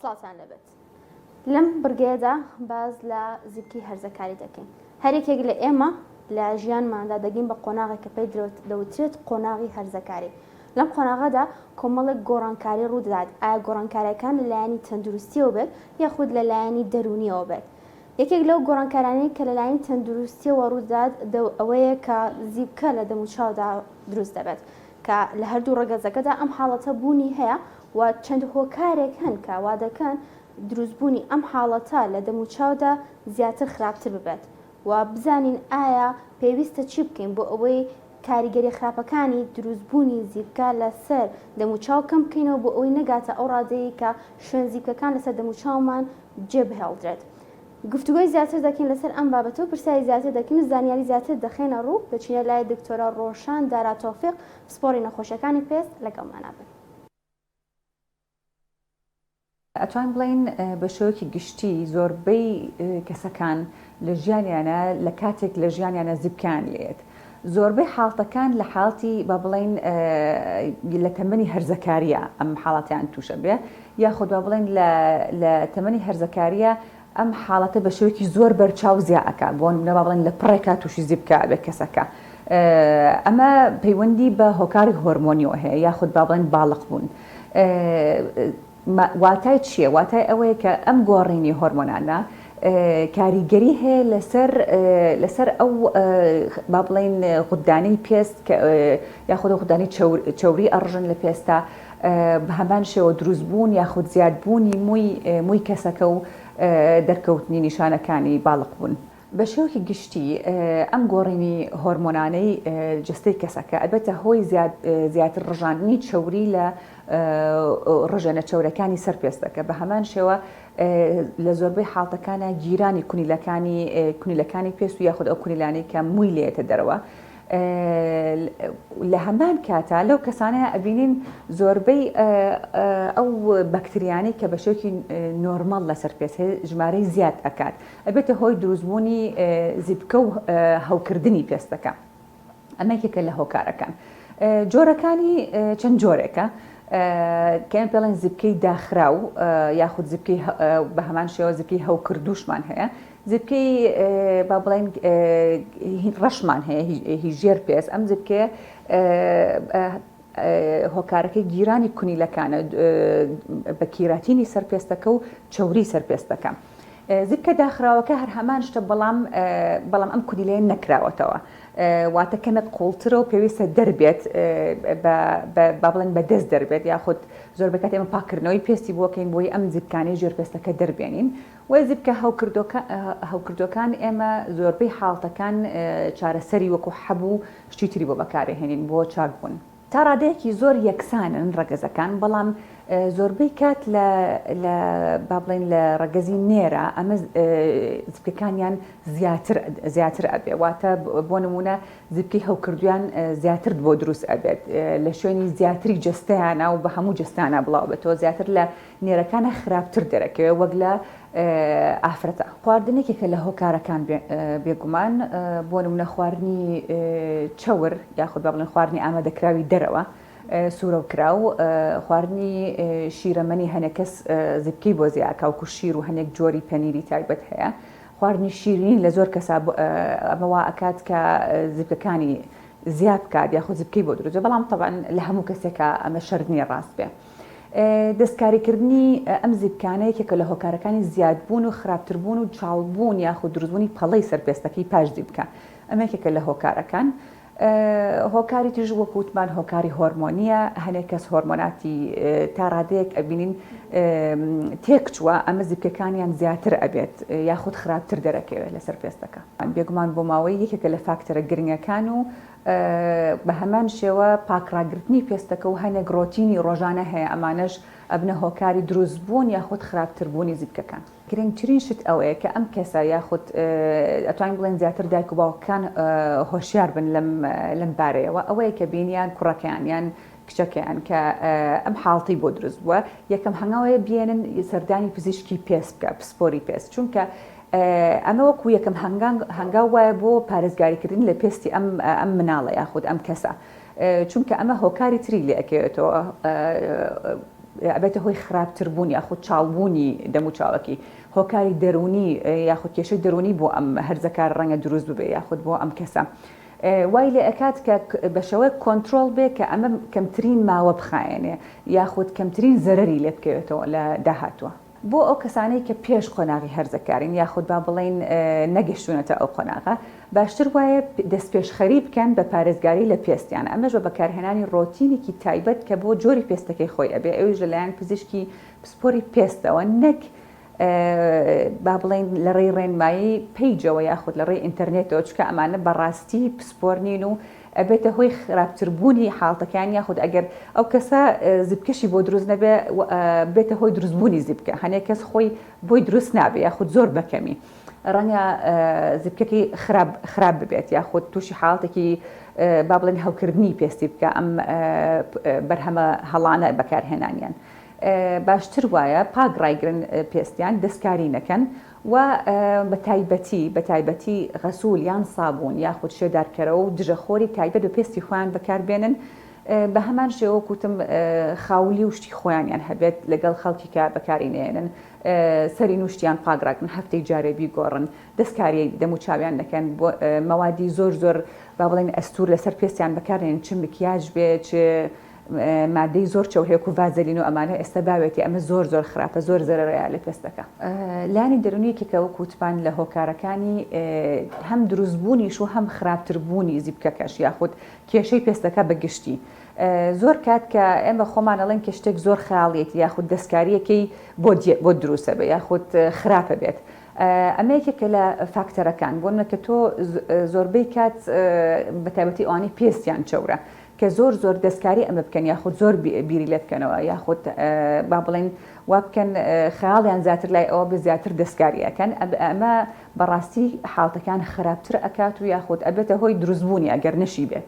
سڵاتان لەبێت. لەم بڕگەیەدا باز لە زیبکی هەرزەکاری دەکەین. هەرێکێک لە ئێمە لە ژیانماندا دەگەین بە قۆناغێک کە پێی دەوترێت قۆناغی هەرزەکاری. لەم قۆناغەدا کۆمەڵێک گۆڕانکاری ڕوودەدات. ئایا گۆڕانکاریەکان لەلایەنی تەندروستیەوە بێت یاخود لەلایەنی دەرونیەوە بێت. یەکێک لەو گۆڕانکارانەی کە لەلایەنی تەندروستیەوە ڕوودەدات ئەوەیە کە زیبکە لە دەم و چاودا دروست دەبێت کە لە هەردوو ڕەگەزەکەدا ئەم حاڵەتە بوونی هەیە و چەند هۆکارێک هەن کە وا دەکەن دروستبوونی ئەم حاڵەتە لە دەم و چاودا زیاتر خراپتر ببێت و بزانین ئایا پێویستە چی بکەین بۆ ئەوەی کاریگەری خراپەکانی دروستبوونی زیبکە لەسەر دەم و چاو کەم بکەینەوە بۆ ئەوەی نەگاتە ئەو ڕادەیە کە شوێن زیبکەکان لەسەر دەم و چاومان جێبهێڵدرێت. گفتوگۆی زیاتر دەکەین لەسەر ئەم بابەتە و پرسیاری زیاتر دەکەین و زانیاری زیاتر دەخێنە ڕوو دەچینە لای دکتۆرە ڕۆشان دارا تۆفیق پسپۆڕی نەخۆشیەکانی پێست لەگەڵمانە بن. ئەتوان بڵین بە شێوەیەکی گشتی زۆربەی کەسەکان لە ژیانیانە لە کاتێک لە ژیانیانە زیبکان لێت. زۆربەی حاڵتەکان لە حاڵتی با بڵین لە تەمەنی هەرزەکاریە ئەم حاڵاتیان تووشە بێ یاخود با بڵین لە تەمەنی هەرزەکاریە ئەم حاڵەتە بە شێوەیەکی زۆر بەرچاو زیاکە بۆ نەبا بڵین لە پڕێکا تووشی زیبکە بێ کەسەکە. ئەمە پەیوەندی بە هۆکاری هۆرمۆنیەوە هەیە یاخود با بڵین باڵق بوون. واتای چییە؟ واتای ئەوەیە کە ئەم گۆڕینی هۆرمۆنانە کاریگەری هەیە لەسەر ئەو با بڵین غودانەی پێست یاخود غودانەی چەوری ئەڕژن لە پێستە بە هەمان شێوە دروستبوون یاخود زیادبوونی مووی کەسەکە و دەرکەوتنی نیشانەکانی باڵق بوون. بە شێوەیەکی گشتی ئەم گۆڕینی هۆرمۆنانەی جستەی کەسەکە ئەلبەتە هۆی زیاتر ڕژاندنی چەوری لە ڕژێنە چەورەکانی سەر پێستەکە بە هەمان شێوە لە زۆربەی حاڵتەکانە گیرانی کونیلەکانی پێست و یاخود ئەو کونیلانەی کە مووی لێتە دەرەوە. لە هەمان کاتە لەو کەسانەیە ئەبینین زۆربەی ئەو بەکتریانی کە بە شێوەیەکی نۆرمەڵ لەسەر پێست هەیە ژمارەی زیاد ئەکات ئەبێتە هۆی دروستبوونی زیبکە و هەوکردنی پێستەکە. ئەمە یەکێکە لە هۆکارەکان. جۆرەکانی چەند جۆرێکە کەم پێڵێن زیبکەی داخراو یاخود زیبکەی بە هەمان شێوە زیبکەی هەوکردوشمان هەیە. زیبکەی با بڵین ڕەشمان هەیە هیژێر پێست. ئەم زیبکەیە هۆکارەکەی گیرانی کونیلەکانە بە کیراتینی سەرپێستەکە و چەوری سەرپێستەکە. زیبکە داخراوەکە هەر هەمان شتە بەڵام ئەم کونیلەیە نەکراوەتەوە واتە کەمێک قوڵترە و پێویستە دەربێت با بڵێن بە دەست دەربێت یاخود زۆربەی کات ئێمە پاکردنەوەی پێستی بۆکەین بۆی ئەم زیبکانەی ژێرپێستەکە دەربێنین. وە زیبکە هەوکردوەکان ئێمە زۆربەی حاڵتەکان چارەسەری وەکو حەبوو شتی تری بۆ بەکارهێنین بۆ چاکبوون. تا ڕادەیەکی زۆر یەکسانن ڕەگەزەکان بەڵام زۆربەی کات با بڵین لە ڕەگەزی نێرە ئەمە زیبکەکانیان زیاتر ئەبێ واتە بۆ نمونە زیبکەی هەوکردویان زیاتر بۆ دروست ئەبێت لە شوێنی زیاتری جستەیانە و بە هەموو جستانە بڵاو بێتەوە زیاتر لە نێرەکانە خراپتر دەرەکەوێت وەک لە ئافرەتە. خواردنێکێکە لە هۆکارەکان بێگومان بۆ نمونە خواردنی چەور یاخود با بڵین خواردنی ئامادەکراوی دەرەوە سوورە و کراو خواردنی شیرەمەنی هەنێک کەس زیبکەی بۆ زیاکە وکو شیر و هەنێک جۆری پەنیری تایبەت هەیە. خواردنی شیرین لە زۆر کەسا ئەمەوا ئەکات کە زیبکەکانی زیاد بکات یاخود زیبکەی بۆ دروست بەڵام طبعاً لە هەموو کەسێکە ئەمە شەرت نییە ڕاست بێ. دەستکاریکردنی ئەم زیبکانە یەکێکە لە هۆکارەکانی زیادبوون و خراپتربوون و چاڵبوون یاخود دروستبوونی پەڵەی سەرپێستەکەی پاش زیبکە. ئەمە یەکێکە لە هۆکارەکان. هۆکاری تریش وەکو وتمان هۆکاری هۆرمۆنیە هەنێک کەس هۆرمۆناتی تا ڕادەیەک ئەبینین تێک چووە ئەمە زیبکەکانیان زیاتر ئەبێت یاخود خراپتر دەرەکەوێت لەسەر پێستەکە. بێگومان بۆ ماوەی یەکێکە لە فاکتەرە گرنگەکان و بە هەمان شێوە پاکڕاگرتنی پێستەکە و هەنێک ڕۆتینی ڕۆژانە هەیە ئەمانەش ئەبنە هۆکاری دروستبوون یاخود خراپتربوونی زیبکەکان. گرنگترین شت ئەوەیە کە ئەم کەسە یاخود ئەتوانین بڵێن زیاتر دایک و باوکەکان هۆشیار بن لەم بارەیەوە ئەوەیە کە بینیان کوڕەکەیان یان کچەکەیان کە ئەم حاڵتی بۆ دروست بووە یەکەم هەنگاوەیە بێنن سەردانی پزیشکی پێست بکە پسپۆری پێست چونکە ئەمە وەکو یەکەم هەنگاو وایە بۆ پارێزگاریکردن لە پێستی ئەم مناڵە یاخود ئەم کەسە چونکە ئەمە هۆکاری تری لێ ئەکەوێتەوە ئەبێتە هۆی خراپتربوونی یاخود چاڵبوونی دەم و چاوەکی هۆکاری دەرونی یاخود کێشەی دەرونی بۆ ئەم هەرزەکار ڕەنگە دروست ببێ یاخود بۆ ئەم کەسە وای لێ ئەکات کە بە شێوەیە کۆنتترۆل بێ کە ئەمە کەمترین ماوە بخایێنێ یاخود کەمترین زەرری لێ بکەوێتەوە لە داهاتوە بۆ ئەو کەسانەی کە پێش قۆناغی هەرزەکارین یاخود با بڵێن نەگەشتونەتە ئەو قۆناغە باشتر وایە دەست پێشخەری بکەن بە پارێزگاری لە پێستیان ئەمەش بە بەکارهێنانی ڕۆتینێکی تایبەت کە بۆ جۆری پێستەکەی خۆی ئەبێ ئەویش لەلایەن پزیشکی پسپۆری پێستەوە نەک با بڵێن لە ڕێی ڕێنمایی پیجەوە یاخود لە ڕێی ئینتەرنێتەوە چکە ئەمانە بەڕاستی پسپۆرنین و ئەبێتە هۆی خراپتربوونی حاڵتەکان یاخود ئەگەر ئەو کەسە زیبکەشی بۆ دروست نەبێ بێتە هۆی دروستبوونی زیبکە هەنێک کەس خۆی بۆی دروست نابێ یاخود زۆر بەکەمی ڕەنگە زیبکەکەی خراپ ببێت یاخود تووشی حاڵتێکی با بڵێن هەوکردنی پێستی بکە ئەم بەرهەمە هەڵانە بەکارهێنانیان باشتر وایە پاگڕایگرن پێستیان دەستکاری نەکەن و بە تایبەتی غەسوول یان سابوون یاخود شێدارکەرەوە و دژەخۆری تایبەت بە پێستی خۆیان بەکاربێنن بە هەمان شێوە کوتم خاولی و شتی خۆیانیان هەبێت لەگەڵ خەڵکی کە بەکارینێنن سەری نوشتیان پاگڕاکن هەفتەی جارێبی گۆڕن دەستکاری دەم و چاویان دەکەن بۆ مەوادی زۆر با بڵێن ئەستور لەسەر پێستیان بەکارێنن چ مکیاژ بێ چ مادەی زۆر چەوهەیەک و ڤازەلین و ئەمانە ئێستا باوێتی ئەمە زۆر خراپە زۆر زەرەرەیە لە پێستەکە لانی دەرونیەکێکەوە کووتپان لە هۆکارەکانی هەم دروستبوونیش و هەم خراپتربوونی زیبکەکەش یاخود کێشەی پێستەکە بەگشتی زۆر کات کە ئێمە خۆمان ئەڵێن کە شتێک زۆر خاڵێتی یاخود دەستکاریەکەی بۆ دروستە بێ یاخود خراپە بێت ئەمەیەکێکە لە فاکتەرەکان بۆ نەکە تۆ زۆربەی کات بەتایبەتی ئەوانەی پێستیان چەورە کە زۆر دەستکاری ئەمە بکەن یاخود زۆر بیری لێ بکەنەوە یاخود با بڵێن وا بکەن خەیاڵیان زیاتر لای ئەوە بە زیاتر دەستکاریەکەن ئەمە بەڕاستی حاڵتەکان خراپتر ئەکات و یاخود ئەبێتە هۆی دروستبوونی ئەگەر نەشی بێت